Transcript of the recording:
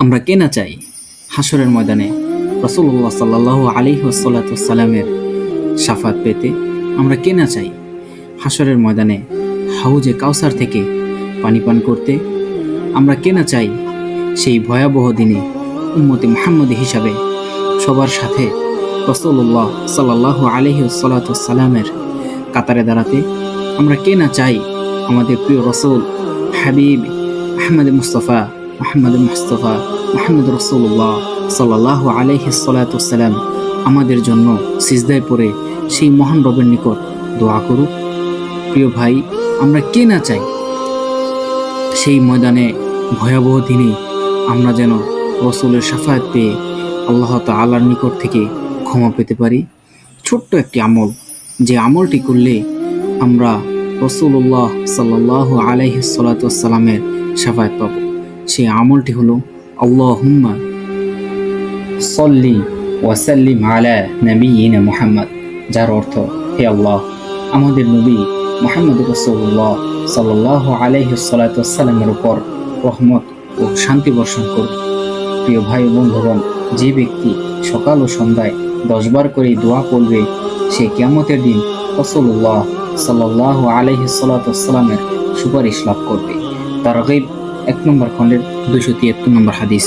আমরা কে না চাই হাসরের ময়দানে রাসূলুল্লাহ সাল্লাল্লাহু আলাইহি ওয়াসাল্লামের শাফাত পেতে? আমরা কে না চাই হাসরের ময়দানে হাউজে কাউসার থেকে পানি পান করতে? আমরা কে না চাই সেই ভয়াবহ দিনে উম্মতে মুহাম্মদী হিসাবে সবার সাথে রাসূলুল্লাহ সাল্লাল্লাহু আলাইহি ওয়াসাল্লামের কাতারে দাঁড়াতে? আমরা কে না চাই আমাদের প্রিয় রাসূল হাবিব আহমদ মুস্তাফা মুহাম্মদ রাসূলুল্লাহ সাল্লাল্লাহু আলাইহি ওয়াসাল্লাম আমাদের জন্য সিজদায় পড়ে সেই মহান রবের নিকট দোয়া করুক? প্রিয় ভাই, আমরা কে না চাই সেই ময়দানে ভয়াবহ দিনে আমরা যেন রাসূলের শাফায়াত পেয়ে আল্লাহ তাআলার নিকট থেকে ক্ষমা পেতে পারি। ছোট্ট একটি আমল, যে আমলটি করলে আমরা রাসূলুল্লাহ সাল্লাল্লাহু আলাইহি ওয়াসাল্লামের শাফায়াত পাব, সেই আমলটি হলো আল্লাহুম্মা সাল্লি ওয়া সাল্লিম আলা নাবিয়িনা মুহাম্মদ, যার অর্থ, হে আল্লাহ, আমাদের নবী মুহাম্মদ রাসূলুল্লাহ সাল্লাল্লাহু আলাইহি ওয়াসাল্লামের উপর রহমত ও শান্তি বর্ষণ করুন। প্রিয় ভাই ও বন্ধুগণ, যে ব্যক্তি সকাল ও সন্ধ্যায় 10 বার করে দোয়া পড়বে, সে কিয়ামতের দিন রাসূলুল্লাহ সাল্লাল্লাহু আলাইহি ওয়াসাল্লামের সুপারিশ লাভ করবে। তারগীব 1 নম্বর খণ্ডের 273 নম্বর হাদিস।